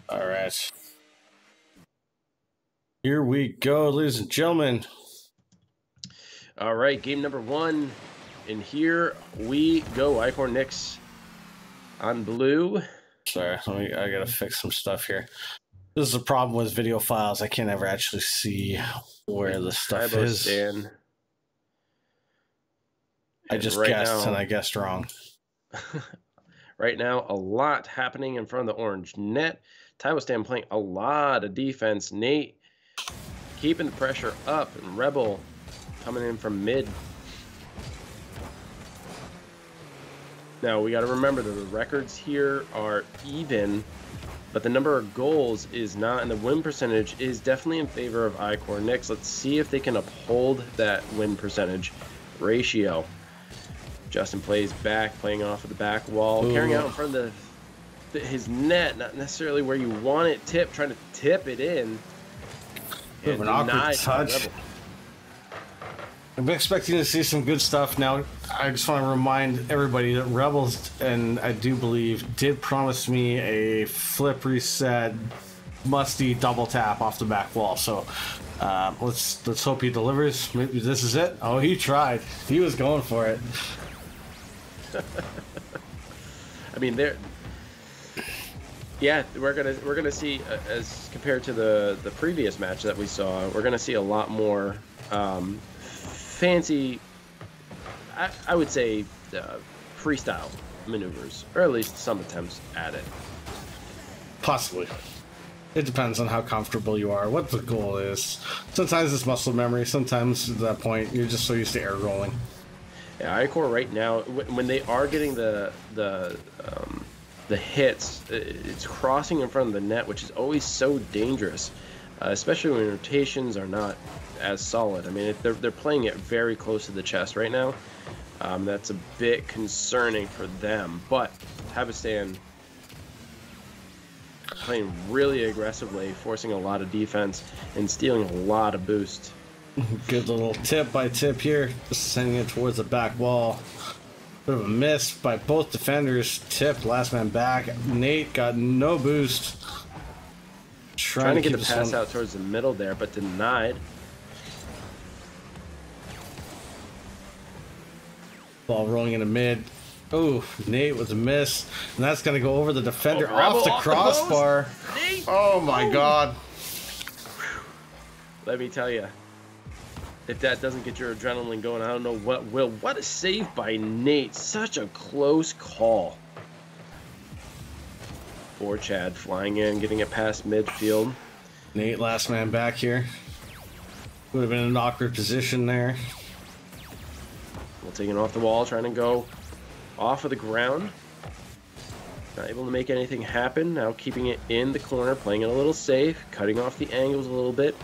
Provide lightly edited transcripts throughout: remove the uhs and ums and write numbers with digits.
All right. Here we go, ladies and gentlemen. All right, game number 1. And here we go. Ichor Nyx on blue. Sorry, I gotta fix some stuff here. This is a problem with video files. I can't ever actually see where the stuff is. TiBoStan. I just guessed, and I guessed wrong. Right now, a lot happening in front of the orange net. TiBoStan playing a lot of defense. Nate keeping the pressure up, and Rebel coming in from mid. Now, we got to remember that the records here are even, but the number of goals is not, and the win percentage is definitely in favor of Ichor Nyx. Let's see if they can uphold that win percentage ratio. Justin plays back, playing off of the back wall, carrying out in front of his net, not necessarily where you want it tipped, trying to tip it in. And an awkward touch. I'm expecting to see some good stuff. Now, I just want to remind everybody that Rebels, and I do believe, did promise me a flip reset, musty double tap off the back wall. So let's hope he delivers. Maybe this is it. Oh, he tried. He was going for it. I mean, yeah, we're gonna see, as compared to the previous match that we saw, we're gonna see a lot more fancy, I would say, freestyle maneuvers, or at least some attempts at it. Possibly. It depends on how comfortable you are, what the goal is. Sometimes it's muscle memory. Sometimes at that point you're just so used to air rolling. Yeah, Ichor right now, when they are getting the hits, it's crossing in front of the net, which is always so dangerous, especially when rotations are not as solid. I mean, they're playing it very close to the chest right now. That's a bit concerning for them, but TiBoStan playing really aggressively, forcing a lot of defense and stealing a lot of boost. Good little tip by tip here, just sending it towards the back wall. Bit of a miss by both defenders. Tip, last man back. Nate got no boost. Trying to get the pass out towards the middle there, but denied. Ball rolling into mid. Oh, Nate with a miss. And that's going to go over the defender off the crossbar. Oh my God. Let me tell you, if that doesn't get your adrenaline going, I don't know what will. What a save by Nate. Such a close call. For Chad flying in, getting it past midfield. Nate, last man back here. Would have been in an awkward position there. Well, taking off the wall, trying to go off of the ground. Not able to make anything happen. Now keeping it in the corner, playing it a little safe, cutting off the angles a little bit.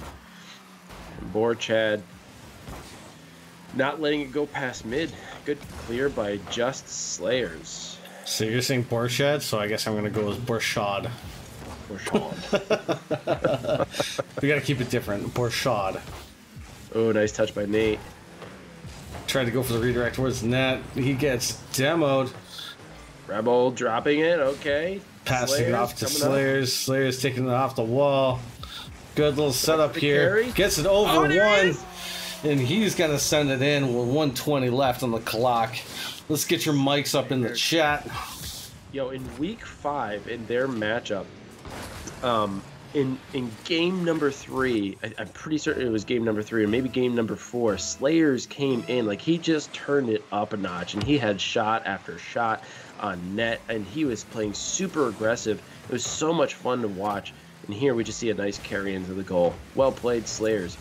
And Chad not letting it go past mid. Good clear by Just Slayers. So you're saying Borchad, so I guess I'm going to go with Borchad. We got to keep it different. Borchad. Oh, nice touch by Nate. Tried to go for the redirect towards the net. He gets demoed. Rebel dropping it. Okay. Passing it off to Slayers. Slayers taking it off the wall. Good little setup here. Carry. Gets it over one. And he's going to send it in with 120 left on the clock. Let's get your mics up in the chat. Yo, in week 5 in their matchup, in game number 3, I'm pretty certain it was game number 3 or maybe game number 4, Slayers came in, like he just turned it up a notch, and he had shot after shot on net, and he was playing super aggressive. It was so much fun to watch, and here we just see a nice carry into the goal. Well played, Slayers.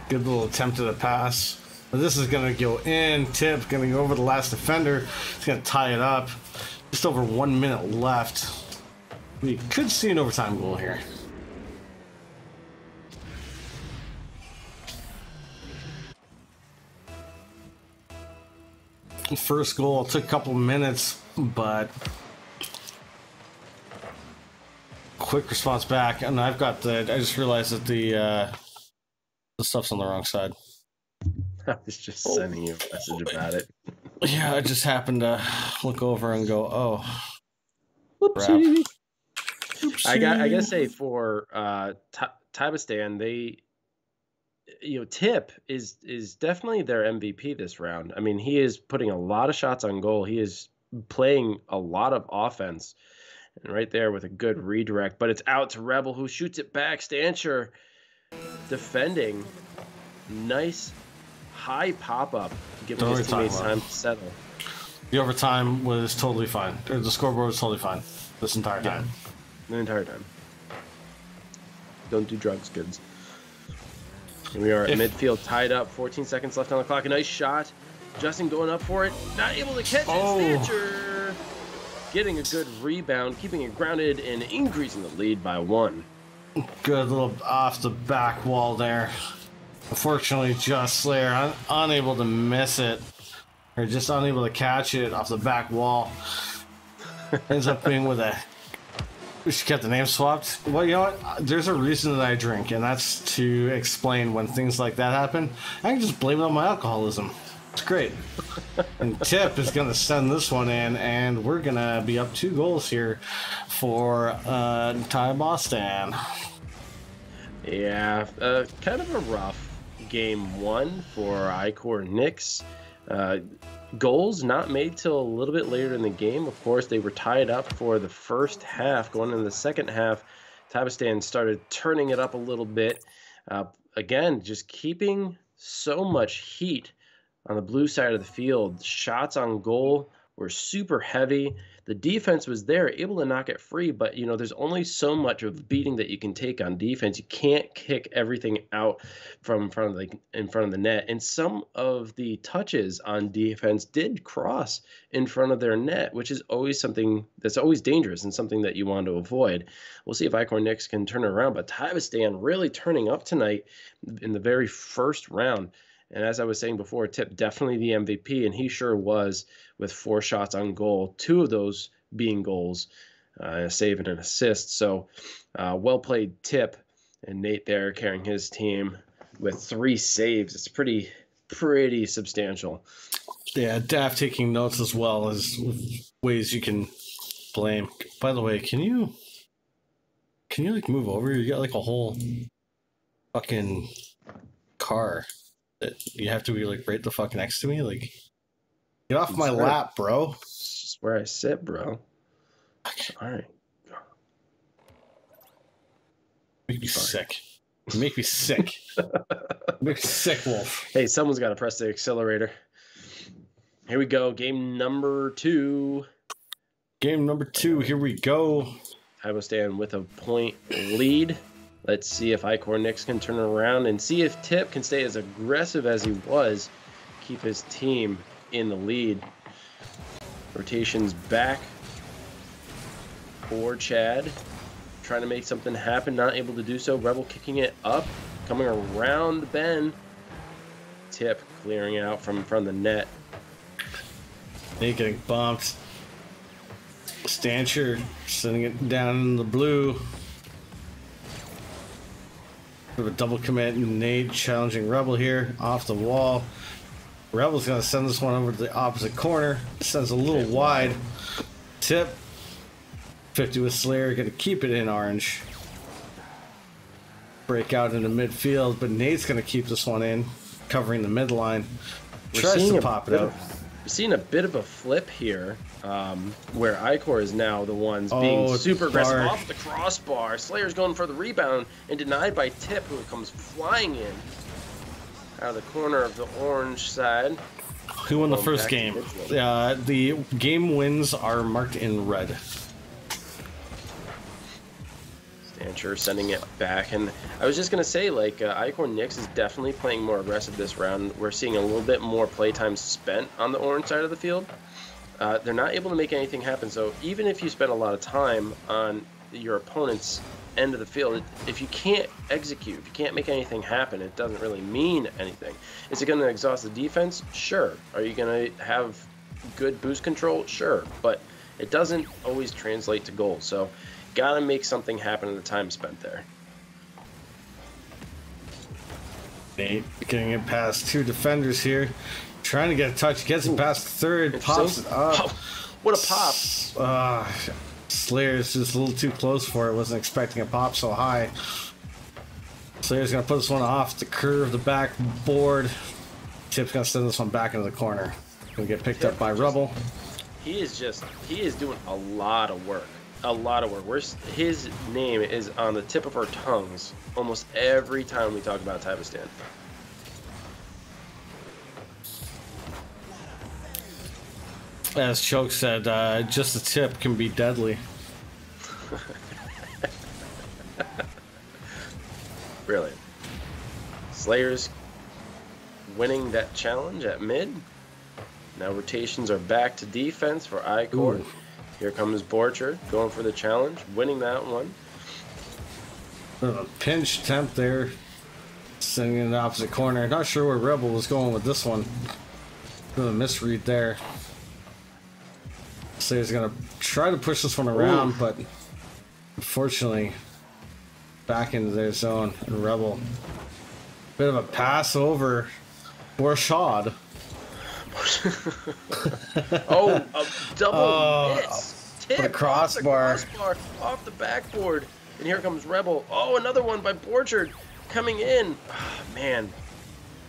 Good little attempt at a pass. But this is going to go in. Tip going to go over the last defender. It's going to tie it up. Just over 1 minute left. We could see an overtime goal here. First goal took a couple minutes, but quick response back. And I've got the. I just realized that the stuff's on the wrong side. I was just sending you a message about it. Yeah, I just happened to look over and go, oh, whoopsie. I gotta say for TiBoStan, they, Tip is definitely their MVP this round. I mean, he is putting a lot of shots on goal. He is playing a lot of offense, and right there with a good redirect. But it's out to Rebel, who shoots it back. Stancher defending. Nice high pop up, giving his teammates time to settle. The overtime was totally fine. Or the scoreboard was totally fine this entire time. The entire time. Don't do drugs, kids. Here we are at midfield, tied up. 14 seconds left on the clock. A nice shot. Justin going up for it. Not able to catch it. Stancher getting a good rebound, keeping it grounded, and increasing the lead by 1. Good little off the back wall there. Unfortunately, just Slayer unable to miss it. Or just unable to catch it off the back wall. Ends up being with a... We should get the name swapped. Well, you know what? There's a reason that I drink, and that's to explain when things like that happen. I can just blame it on my alcoholism. It's great. And Tip is going to send this one in, and we're going to be up 2 goals here for TiBoStan. Yeah, kind of a rough game 1 for Ichor Nyx. Goals not made till a little bit later in the game. Of course, they were tied up for the first half. Going into the second half, TiBoStan started turning it up a little bit. Again, just keeping so much heat on the blue side of the field. Shots on goal were super heavy. The defense was there, able to knock it free, but there's only so much of beating that you can take on defense. You can't kick everything out from in front of the net. And some of the touches on defense did cross in front of their net, which is always something that's always dangerous and something that you want to avoid. We'll see if Ichor Nyx can turn it around, but TiBoStan really turning up tonight in the very first round. And as I was saying before, Tip definitely the MVP, and he sure was with 4 shots on goal, 2 of those being goals, a save and an assist. So well played, Tip, and Nate there carrying his team with 3 saves. It's pretty substantial. Yeah, Daft taking notes as well as ways you can blame. By the way, can you like move over? You got like a whole fucking car. You have to be like right the fuck next to me. Like, get off my lap, bro. It's just where I sit, bro. All right. Make me sick. You make me sick. Make me sick, Wolf. Hey, someone's got to press the accelerator. Here we go. Game number 2. Game number 2. Here we go. TiBoStan with a point lead. Let's see if Ichor Nyx can turn around and see if Tip can stay as aggressive as he was, keep his team in the lead. Rotations back for Chad, trying to make something happen, not able to do so. Rebel kicking it up, coming around the bend. Tip clearing it out from in front of the net. Nate getting bumped. Stancher sending it down in the blue. A double commit, Nate challenging Rebel here off the wall. Rebel's gonna send this one over to the opposite corner. Sends a little wide. Tip 50 with Slayer, gonna keep it in orange. Break out into midfield, but Nate's gonna keep this one in, covering the midline. Tries to pop it out. We're seeing a bit of a flip here, where Ichor is now the ones being super aggressive off the crossbar. Slayer's going for the rebound and denied by Tip, who comes flying in out of the corner of the orange side. Who won the first game? The game wins are marked in red. Stancher sending it back, and I was just gonna say, like, Ichor Nyx is definitely playing more aggressive this round. We're seeing a little bit more playtime spent on the orange side of the field. They're not able to make anything happen, so even if you spend a lot of time on your opponent's end of the field, if you can't execute, if you can't make anything happen, it doesn't really mean anything. Is it going to exhaust the defense? Sure. Are you going to have good boost control? Sure. But it doesn't always translate to goals, so gotta make something happen in the time spent there. Nate getting it past 2 defenders here. Trying to get a touch, gets it past the third, pops it up. Oh, what a pop. Slayer's just a little too close for it. Wasn't expecting a pop so high. Slayer's gonna put this one off the curve, the backboard. Tip's gonna send this one back into the corner. Gonna get picked up by Rebel. He is doing a lot of work. A lot of work. His name is on the tip of our tongues almost every time we talk about TiBoStan. As Choke said, just a tip can be deadly. Brilliant. Slayer's winning that challenge at mid. Now rotations are back to defense for Ichor. Ooh. Here comes Borchard going for the challenge, winning that one. A pinch attempt there, sitting in the opposite corner. Not sure where Rebel was going with this one. A misread there. So he's gonna try to push this one around, but unfortunately, back into their zone. And Rebel, bit of a pass over Borchard. Oh, a double miss. Tip crossbar off the backboard. And here comes Rebel. Oh, another one by Borchard coming in. Oh, man,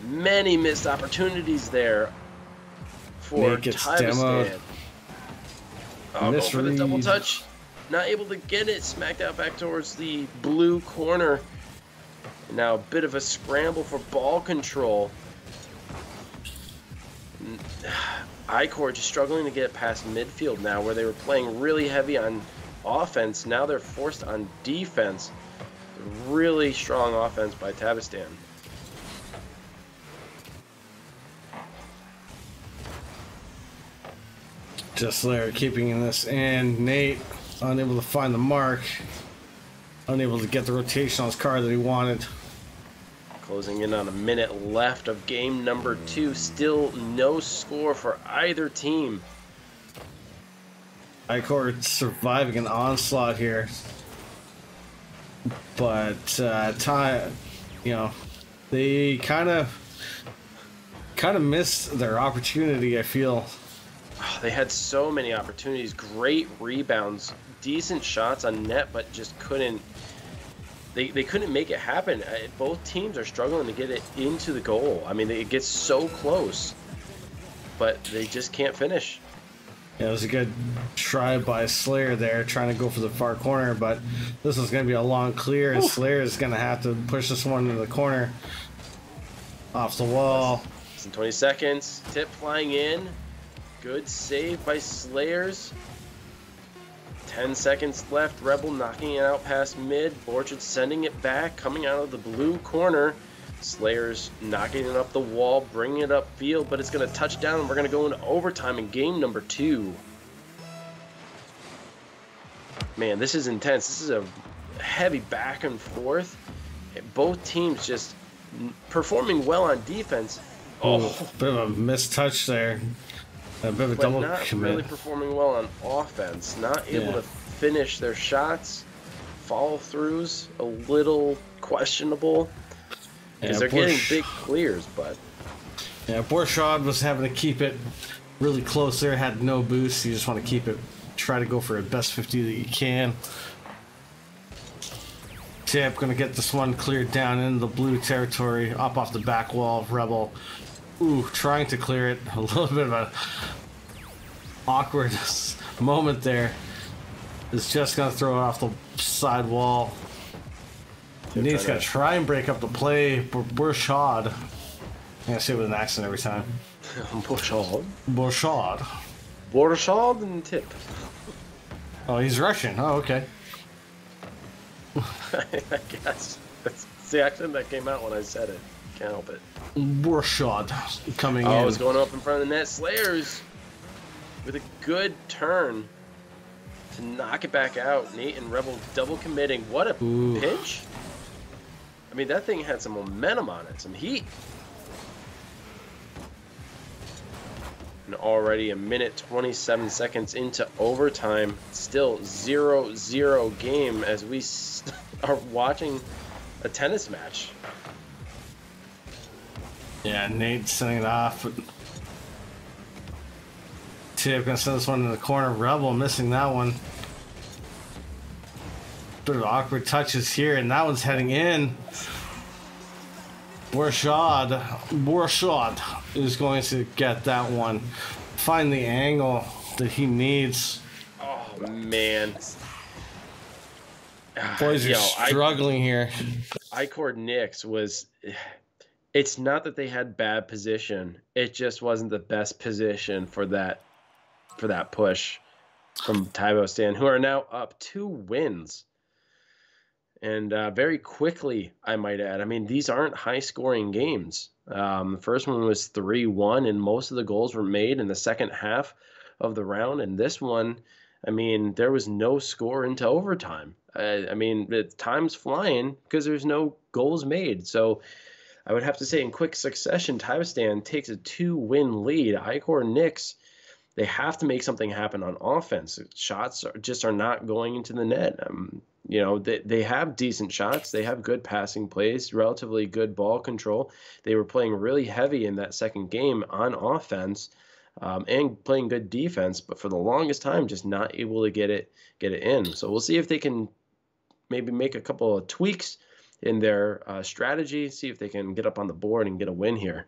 many missed opportunities there for TiBoStan. Oh, go for the double touch. Not able to get it. Smacked out back towards the blue corner. And now a bit of a scramble for ball control. Ichor just struggling to get past midfield now, where they were playing really heavy on offense. Now they're forced on defense. Really strong offense by TiBoStan. Just there, keeping this in. Nate unable to find the mark, unable to get the rotation on his car that he wanted. Closing in on a minute left of game number 2. Still no score for either team. Ichor surviving an onslaught here, but they kind of missed their opportunity. I feel they had so many opportunities, great rebounds, decent shots on net, but just couldn't. They couldn't make it happen. Both teams are struggling to get it into the goal. I mean, it gets so close, but they just can't finish. Yeah, it was a good try by Slayer there, trying to go for the far corner, but this is going to be a long clear, and Slayer is going to have to push this one into the corner. Off the wall. Less than 20 seconds. Tip flying in. Good save by Slayers. 10 seconds left. Rebel knocking it out past mid. Borchard sending it back, coming out of the blue corner. Slayers knocking it up the wall, bringing it up field, but it's going to touch down, and we're going to go into overtime in game number 2. Man, this is intense. This is a heavy back and forth. Both teams just performing well on defense. Oh, bit of a missed touch there. A bit of a double not commit. Really performing well on offense. Not able to finish their shots. Follow-throughs a little questionable. Because they're getting big clears, but... Yeah, Borchard was having to keep it really close there. Had no boost. You just want to keep it, try to go for a best 50 that you can. Tip going to get this one cleared down into the blue territory, up off the back wall of Rebel. Ooh, trying to clear it. A little bit of a awkward moment there. Is just going to throw it off the side wall. Nate's got to try and break up the play. Borchard. I'm going to say it with an accent every time. Borchard. Borchard. Borchard and Tip. Oh, he's Russian. Oh, okay. I guess. That's the accent that came out when I said it. Can't help it. Borchard coming in. Oh, it's going up in front of the net. Slayers with a good turn to knock it back out. Nate and Rebel double committing. What a pinch. I mean, that thing had some momentum on it, some heat. And already a minute 27 seconds into overtime. Still 0-0 game as we are watching a tennis match. Yeah, Nate sending it off. Tip gonna send this one in the corner. Rebel missing that one. bit of awkward touches here, and that one's heading in. Borshad is going to get that one. Find the angle that he needs. Oh, man. Boys are struggling here. Ichor Nyx was... It's not that they had bad position. It just wasn't the best position for that push from TiBoStan, who are now up 2 wins. And very quickly, I might add. I mean, these aren't high-scoring games. The first one was 3-1, and most of the goals were made in the second half of the round. And this one, I mean, there was no score into overtime. I mean, time's flying because there's no goals made. So I would have to say in quick succession, TiBoStan takes a 2-win lead. Ichor Nyx, they have to make something happen on offense. Shots are not going into the net. You know, they have decent shots. They have good passing plays, relatively good ball control. They were playing really heavy in that second game on offense and playing good defense, but for the longest time, just not able to get it in. So we'll see if they can maybe make a couple of tweaks in their strategy, see if they can get up on the board and get a win here.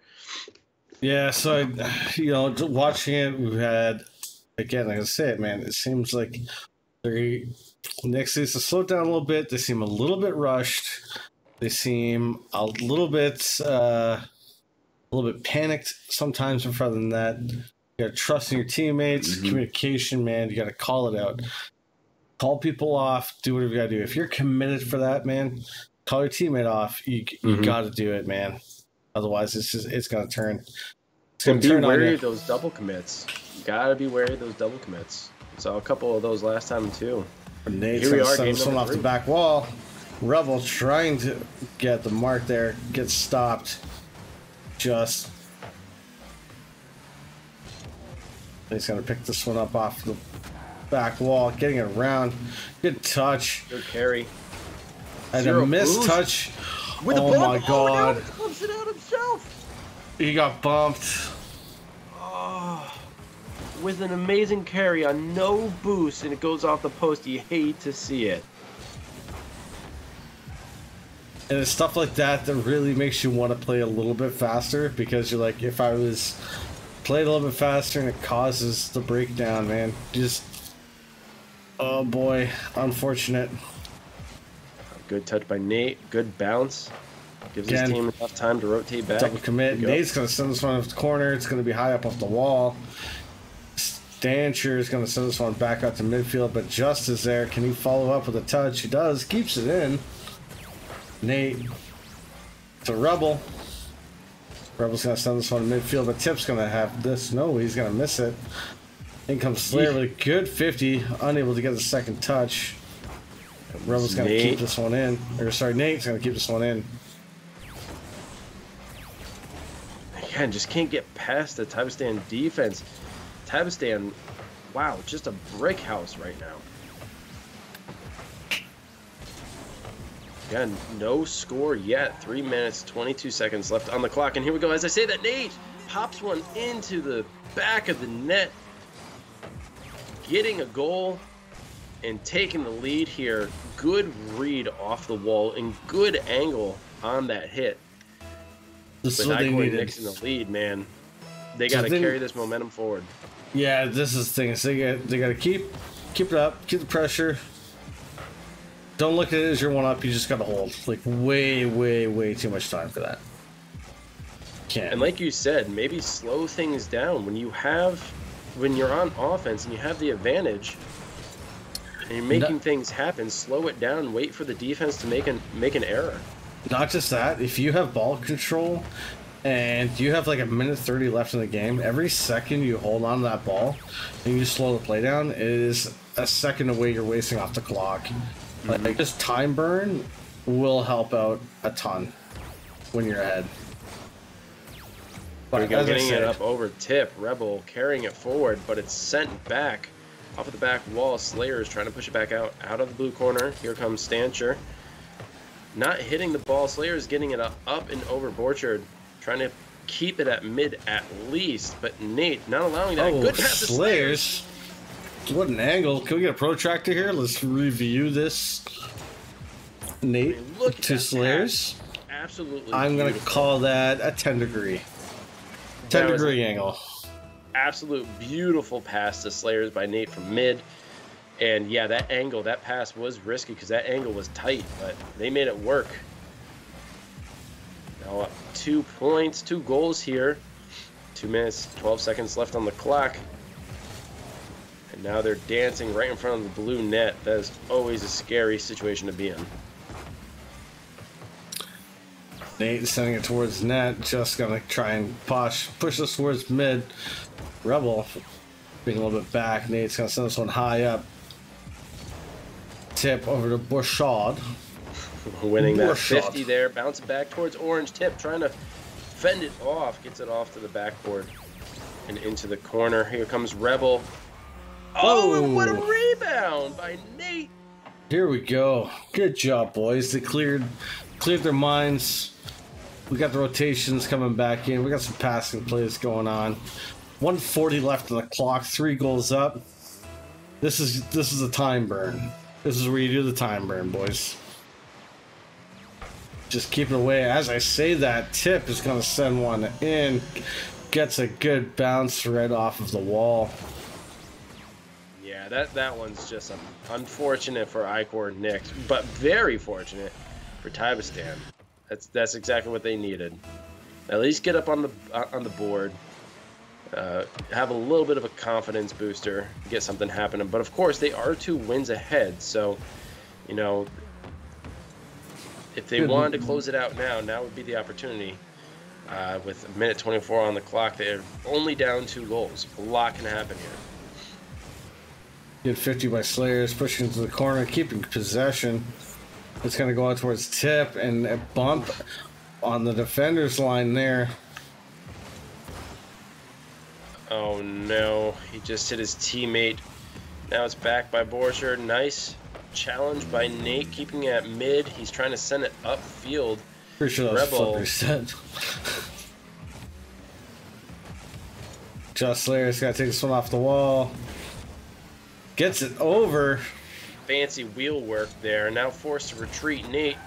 Yeah, so, watching it, we've had, again, like I said, man, it seems like Nyx needs to slow down a little bit. They seem a little bit rushed. They seem a little bit panicked sometimes in front of the net. You got to trust in your teammates. Communication, man, you got to call it out. Call people off. Do whatever you got to do. If you're committed for that, man, call your teammate off. You got to do it, man. Otherwise, it's going to turn. It's going to turn on you. Be wary of those double commits. You got to be wary of those double commits. Saw a couple of those last time, too. Nate's going to send this one off the back wall. Rebel trying to get the mark there. Gets stopped. Just. He's going to pick this one up off the back wall. Getting it around. Good touch. Good carry. And a missed touch. With oh my god. No, he bumps it out himself. He got bumped. Oh, with an amazing carry on no boost, and it goes off the post. You hate to see it. And it's stuff like that that really makes you want to play a little bit faster, because you're like, if I was played a little bit faster and it causes the breakdown, man. Just, oh boy, unfortunate. Good touch by Nate. Good bounce. Gives his team enough time to rotate back. Double commit. Nate's going to send this one off the corner. It's going to be high up off the wall. Stancher is going to send this one back out to midfield, but Just is there. Can he follow up with a touch? He does. Keeps it in. Nate to Rebel. Rebel's going to send this one to midfield, but Tip's going to have this. No, he's going to miss it. In comes Slayer with a good 50. Unable to get the second touch. Rebel's going to keep this one in. Or, sorry, Nate's going to keep this one in. Again, just can't get past the TiBoStan defense. TiBoStan, wow, just a brick house right now. Again, no score yet. 3 minutes, 22 seconds left on the clock. And here we go. As I say that, Nate pops one into the back of the net, getting a goal and taking the lead here. Good read off the wall and good angle on that hit. This With Ichor Nyx in the lead, man, they got to carry this momentum forward. Yeah, this is the thing. So they got to keep it up, keep the pressure. Don't look at it as you're one up. You just got to hold. Like way too much time for that. Can't. And like you said, maybe slow things down when you're on offense and you have the advantage. And you're making things happen. Slow it down. Wait for the defense to make an error. Not just that. If you have ball control and you have like a minute 30 left in the game, every second you hold on to that ball and you slow the play down is a second away you're wasting off the clock. Like just time burn will help out a ton when you're ahead. But getting it up over tip. Rebel carrying it forward, but it's sent back off of the back wall. Slayer is trying to push it back out of the blue corner. Here comes Stancher. Not hitting the ball. Slayer is getting it up and over Borchard. Trying to keep it at mid at least. But Nate not allowing that. Good pass to Slayers. What an angle. Can we get a protractor here? Let's review this. Nate, I mean, look at to that Slayers. pass. Absolutely I'm going to beautiful. call that a 10 degree. 10 degree angle. Absolute beautiful pass to Slayers by Nate from mid. And yeah, that angle, that pass was risky because that angle was tight, but they made it work. Now up 2 points, 2 goals here. 2 minutes, 12 seconds left on the clock. And now they're dancing right in front of the blue net. That is always a scary situation to be in. Nate sending it towards net, just gonna try and push this towards mid. Rebel being a little bit back. Nate's gonna send this one high up. Tip over to Bouchard. Winning that 50 there, bouncing back towards Orange. Tip trying to fend it off, gets it off to the backboard and into the corner. Here comes Rebel. Oh, and what a rebound by Nate. Here we go. Good job, boys. They cleared their minds. We got the rotations coming back in. We got some passing plays going on. 140 left on the clock. 3 goals up. This is a time burn. This is where you do the time burn, boys. Just keep it away. As I say that, Tip is going to send one in. Gets a good bounce right off of the wall. Yeah, that one's just unfortunate for Ichor Nyx, but very fortunate for TiBoStan. That's exactly what they needed. At least get up on the board. Have a little bit of a confidence booster, get something happening. But of course, they are 2 wins ahead, so you know, if they wanted to close it out now would be the opportunity. With a minute 24 on the clock, they're only down 2 goals. A lot can happen here. Get 50 by Slayers, pushing into the corner, keeping possession. It's going to go out towards Tip, and a bump on the defender's line there. Oh no, he just hit his teammate. Now it's back by Borchardt. Nice challenge by Nate, keeping it at mid. He's trying to send it upfield. Pretty sure that was said. Just Slayer's got to take this one off the wall. Gets it over. Fancy wheel work there. Now forced to retreat. Nate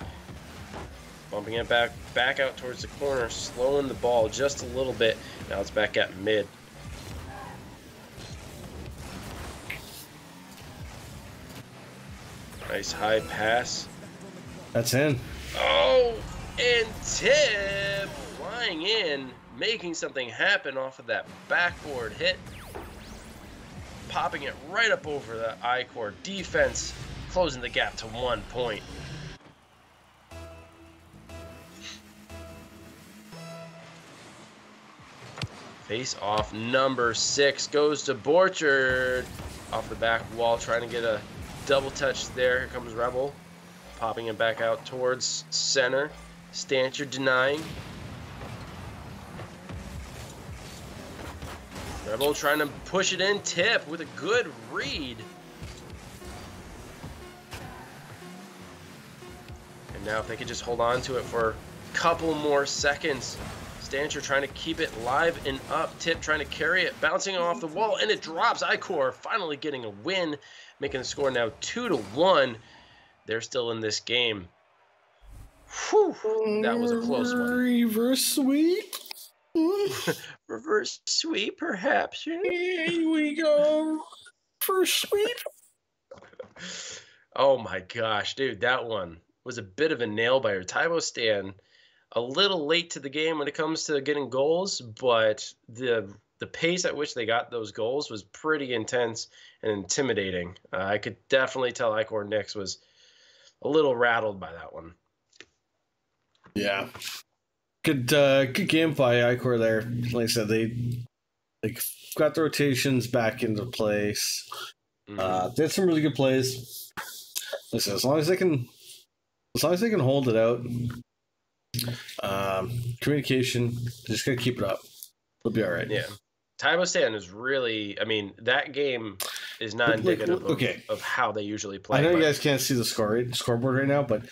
bumping it back out towards the corner, slowing the ball just a little bit. Now it's back at mid. Nice high pass. That's in. Oh, and Tip flying in, making something happen off of that backboard hit. Popping it right up over the Ichor defense, closing the gap to 1 point. Face off number 6 goes to Borchardt. Off the back wall, trying to get a double touch there. Here comes Rebel. Popping it back out towards center. Stancher denying. Rebel trying to push it in. Tip with a good read. And now if they could just hold on to it for a couple more seconds. Stancher trying to keep it live and up. Tip trying to carry it, bouncing off the wall, and it drops. Ichor finally getting a win, making the score now 2-1. They're still in this game. Whew, that was a close one. Reverse sweep. Reverse sweep, perhaps. Here we go. First sweep. Oh my gosh, dude, that one was a bit of a nail biter. TiBoStan a little late to the game when it comes to getting goals, but the pace at which they got those goals was pretty intense and intimidating. I could definitely tell Ichor Nyx was a little rattled by that one. Yeah. Good game by Ichor there. Like I said, they got the rotations back into place. They had some really good plays. Listen, as long as they can hold it out, communication, just gotta keep it up. They'll be all right. Yeah. TiBoStan is really, I mean, that game is not indicative of how they usually play. I know you guys can't see the scoreboard right now, but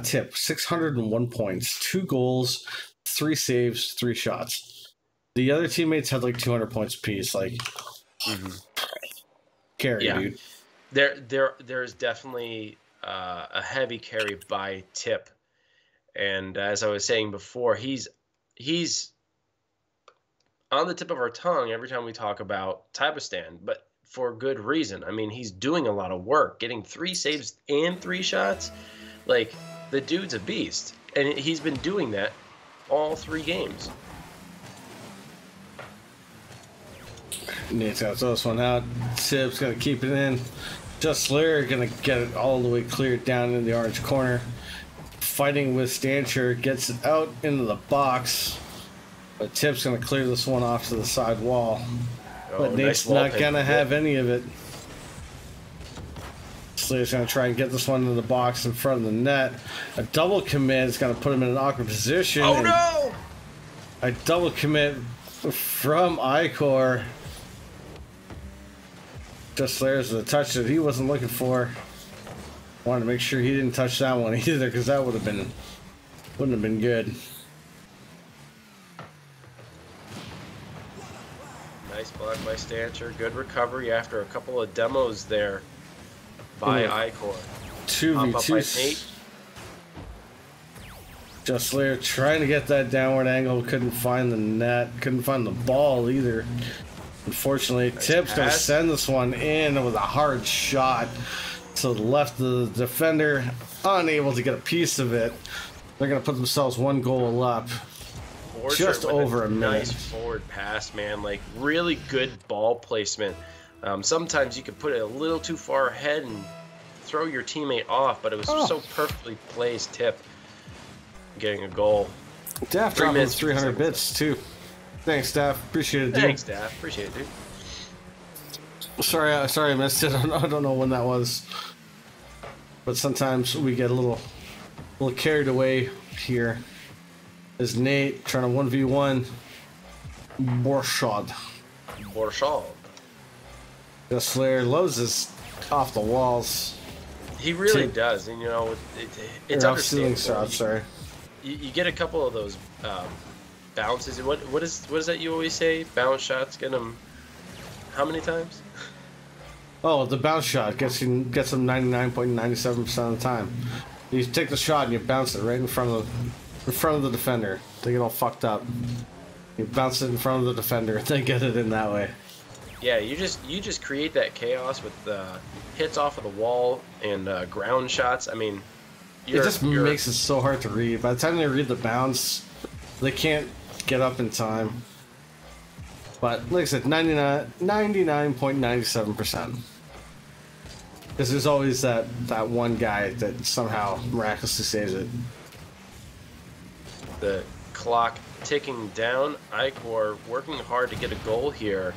Tip, 601 points, 2 goals, 3 saves, 3 shots. The other teammates had like 200 points apiece. Like, carry, dude. There's definitely a heavy carry by Tip. And as I was saying before, he's on the tip of our tongue every time we talk about TiBoStan, but for good reason. I mean, he's doing a lot of work, getting 3 saves and 3 shots. Like, the dude's a beast, and he's been doing that all 3 games. Nate's got to throw this one out. Tip's going to keep it in. Just Slayer going to get it all the way cleared down in the orange corner. Fighting with Stancher, gets it out into the box. But Tip's going to clear this one off to the side wall. But Nate's not going to have any of it. Slayer's going to try and get this one into the box in front of the net. A double commit is going to put him in an awkward position. Oh, no! A double commit from Ichor. Just Slayer's the touch that he wasn't looking for. Wanted to make sure he didn't touch that one either, because that wouldn't have been good. Nice block by Stancher. Good recovery after a couple of demos there by Ichor. 2v2. Just Slayer trying to get that downward angle. Couldn't find the net. Couldn't find the ball either. Unfortunately, nice Tip's going to send this one in with a hard shot to the left of the defender. Unable to get a piece of it. They're going to put themselves 1 goal up. Just over a minute. Nice forward pass, man. Like, really good ball placement. Sometimes you could put it a little too far ahead and throw your teammate off, but it was so perfectly placed. Tip getting a goal. Daff dropping 300 bits too. Thanks, Daff. Appreciate it, dude. Thanks, Daff. Appreciate it, dude. Sorry, I missed it. I don't know when that was. But sometimes we get a little carried away here. Is Nate trying to 1v1 Borshad. The Slayer loves this off the walls. He really does, and you know it's understandable. Sorry. You get a couple of those bounces. What is that you always say? Bounce shots get them how many times? Oh, the bounce shot gets them 99.97% of the time. You take the shot and you bounce it right in front of the defender. They get all fucked up. You bounce it in front of the defender. They get it in that way. Yeah, you just create that chaos with hits off of the wall and ground shots. I mean, it just makes it so hard to read. By the time they read the bounce, they can't get up in time. But like I said, 99.97%. Because there's always that one guy that somehow miraculously saves it. The clock ticking down. Ichor working hard to get a goal here.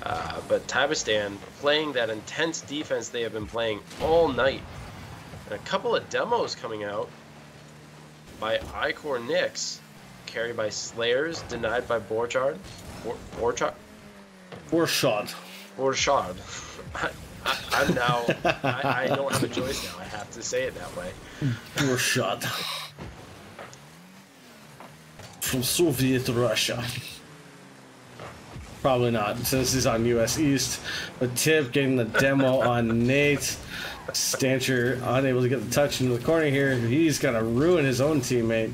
But TiBoStan playing that intense defense they have been playing all night. And a couple of demos coming out by Ichor Nyx. Carried by Slayers, denied by Borchard. Borshad. I'm now. I don't have a choice now. I have to say it that way. Borshad. From Soviet Russia. Probably not, since he's on US East. But Tip getting the demo on Nate. Stancher unable to get the touch into the corner here. He's gonna ruin his own teammate.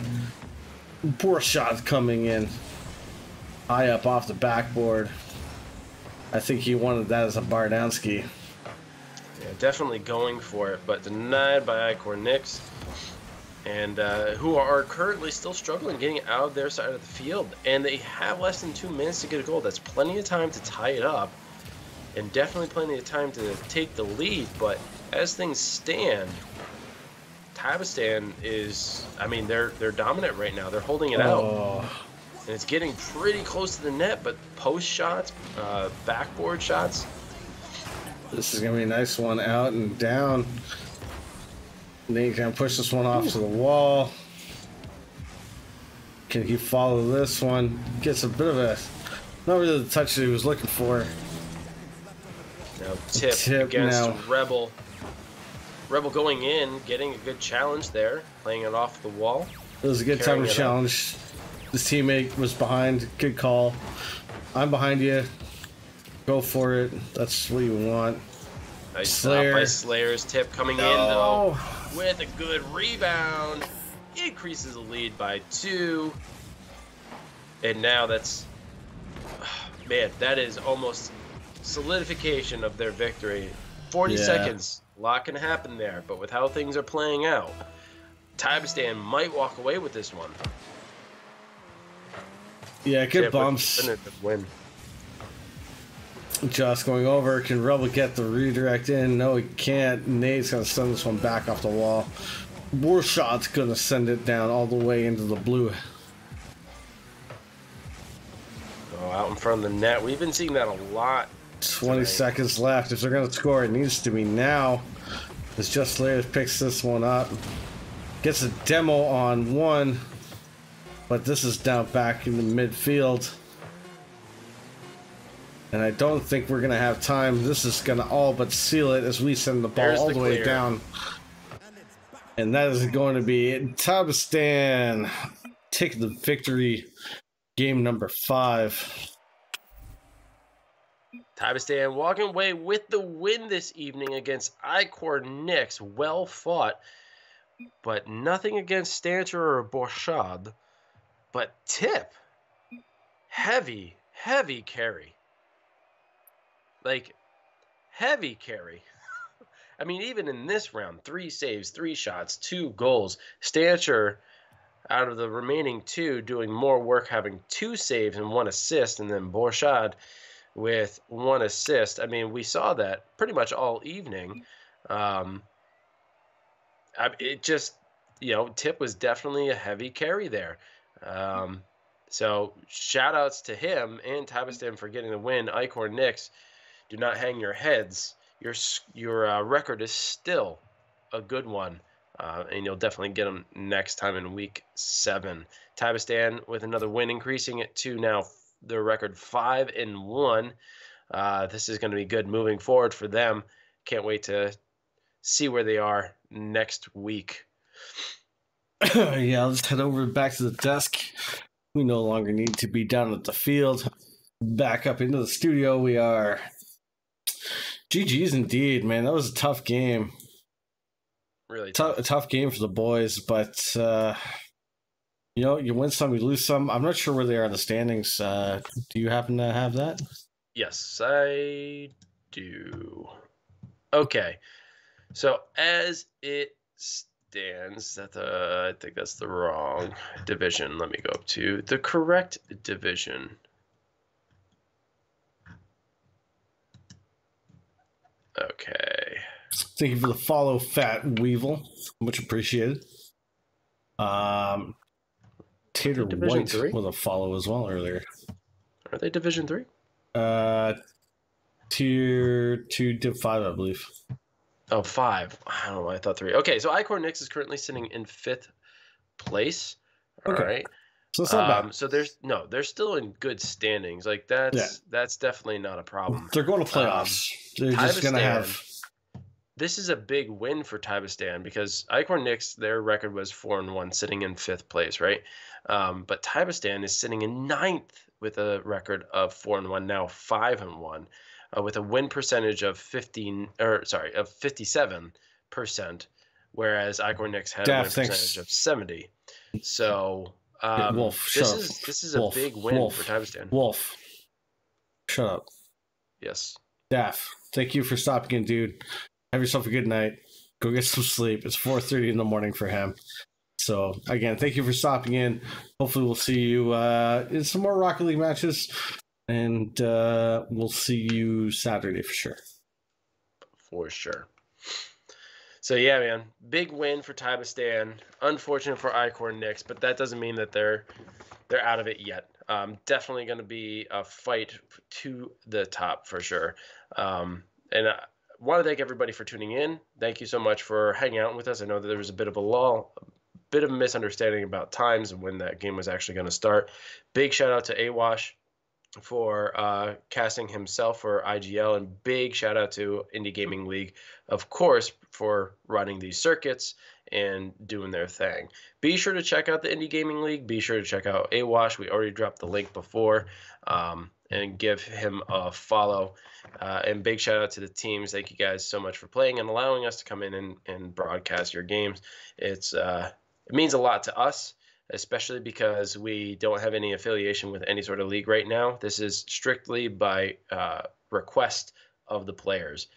Borshad coming in. High up off the backboard. I think he wanted that as a Bardowski. Yeah, definitely going for it, but denied by Ichor Nyx. And who are currently still struggling getting out of their side of the field. And they have less than 2 minutes to get a goal. That's plenty of time to tie it up. And definitely plenty of time to take the lead. But as things stand, TiBoStan is, I mean, they're dominant right now. They're holding it out. And it's getting pretty close to the net, but post shots, backboard shots. This is going to be a nice one out and down. Nate can push this one off to the wall. Can he follow this one? Gets a bit of a, not really the touch that he was looking for. Now Tip against Rebel. Rebel going in, getting a good challenge there, playing it off the wall. It was a good time to challenge. His teammate was behind. Good call. I'm behind you. Go for it. That's what you want. Nice stop by Slayer's Tip coming in, though, with a good rebound. Increases the lead by 2. And now that's... Man, that is almost solidification of their victory. 40 seconds. A lot can happen there, but with how things are playing out, TiBoStan might walk away with this one. Yeah, good bumps. Win. Just going over. Can Rebel get the redirect in? No, he can't. Nate's going to send this one back off the wall. Warshot's going to send it down all the way into the blue. Oh, out in front of the net. We've been seeing that a lot. 20 seconds left. If they're going to score, it needs to be now. As Just Slayer picks this one up. Gets a demo on one. But this is down back in the midfield. And I don't think we're going to have time. This is going to all but seal it as we send the ball all the way down. And that is going to be it. TiBoStan take the victory. Game number 5. TiBoStan walking away with the win this evening against Ichor Nyx. Well fought. But nothing against Stancher or Borchard. But Tip. Heavy carry. Like, heavy carry. I mean, even in this round, 3 saves, 3 shots, 2 goals. Stancher, out of the remaining 2, doing more work, having 2 saves and 1 assist. And then Borchard with 1 assist. I mean, we saw that pretty much all evening. It just, you know, Tip was definitely a heavy carry there. So shout outs to him and TiBoStan for getting the win. Ichor Nyx, do not hang your heads. Your record is still a good one, and you'll definitely get them next time in week 7. TiBoStan with another win, increasing it to now their record 5-1. This is going to be good moving forward for them. Can't wait to see where they are next week. Yeah, let's head over back to the desk. We no longer need to be down at the field. Back up into the studio we are. GG's indeed, man. That was a tough game. Really tough game for the boys, but you know, you win some, you lose some. I'm not sure where they are in the standings. Do you happen to have that? Yes, I do. Okay. So as it stands, I think that's the wrong division. Let me go up to the correct division. Okay. Thank you for the follow, Fat Weevil. Much appreciated. Tater White 3? With a follow as well earlier. Are they Division 3? Tier 2, Div 5, I believe. Oh, 5. I don't know. I thought 3. Okay, so Ichor Nyx is currently sitting in 5th place. All right. So it's not bad. So they're still in good standings. Like that's definitely not a problem. They're going to playoffs. They're just going to have. This is a big win for TiBoStan because Ichor Nyx, their record was 4-1, sitting in 5th place, right? But TiBoStan is sitting in 9th with a record of 4-1, now 5-1, with a win percentage of 57%, whereas Ichor Nyx had a win percentage of 70. So Wolf, this is a big win for TiBoStan. Wolf, shut up. Yes. Daff, thank you for stopping in, dude. Have yourself a good night. Go get some sleep. It's 4:30 in the morning for him. So, again, thank you for stopping in. Hopefully we'll see you in some more Rocket League matches. And we'll see you Saturday for sure. For sure. So, yeah, man. Big win for TiBoStan. Unfortunate for Ichor Nyx, but that doesn't mean that they're out of it yet. Definitely going to be a fight to the top for sure. And I want to thank everybody for tuning in. Thank you so much for hanging out with us. I know that there was a bit of a lull, a bit of a misunderstanding about times and when that game was actually going to start. Big shout out to Awash for casting himself for IGL, and big shout out to Indy Gaming League, of course, for running these circuits and doing their thing. Be sure to check out the Indy Gaming League. Be sure to check out Awash. We already dropped the link before. and give him a follow. And big shout out to the teams. Thank you guys so much for playing and allowing us to come in and broadcast your games. It means a lot to us, especially because we don't have any affiliation with any sort of league right now. This is strictly by request of the players.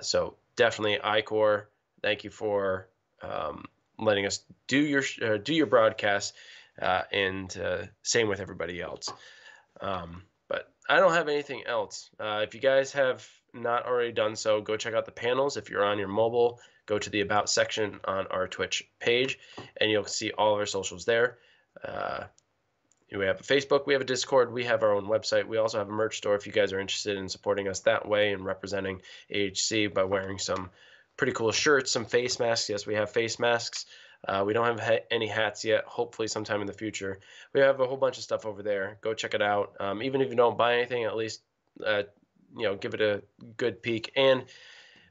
So definitely, Ichor, thank you for letting us do your broadcast, and same with everybody else. But I don't have anything else. If you guys have not already done so, go check out the panels. If you're on your mobile, go to the About section on our Twitch page, and you'll see all of our socials there. We have a Facebook, we have a Discord, we have our own website. We also have a merch store if you guys are interested in supporting us that way and representing AHC by wearing some pretty cool shirts, some face masks. Yes, we have face masks. We don't have any hats yet. Hopefully sometime in the future. We have a whole bunch of stuff over there. Go check it out. Even if you don't buy anything, at least give it a good peek. And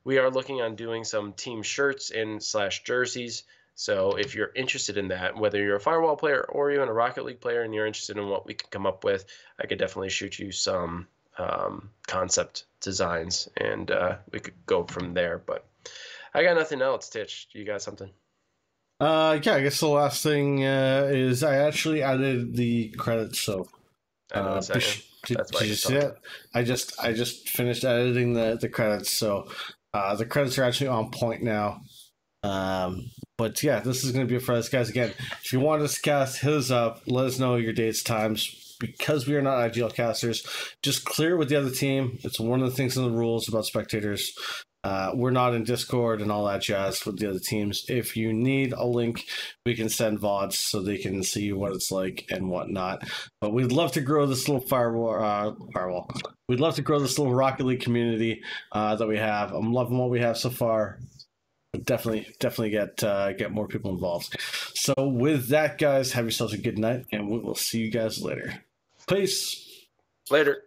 we are looking on doing some team shirts and / jerseys. So if you're interested in that, whether you're a Firewall player or even a Rocket League player and you're interested in what we can come up with, I could definitely shoot you some concept designs, and we could go from there. But I got nothing else. Titch, you got something? Yeah, I guess the last thing is I actually added the credits. So did you see it? I just finished editing the credits, so the credits are actually on point now. But yeah, this is going to be it for us, guys. Again, if you want us to cast, hit us up. Let us know your dates, times. Because we are not ideal casters, just clear with the other team. It's one of the things in the rules about spectators. We're not in Discord and all that jazz with the other teams. If you need a link, we can send VODs so they can see what it's like and whatnot. But we'd love to grow this little firewall. We'd love to grow this little Rocket League community that we have. I'm loving what we have so far. Definitely get more people involved. So with that, guys, have yourselves a good night, and we will see you guys later. Peace. Later.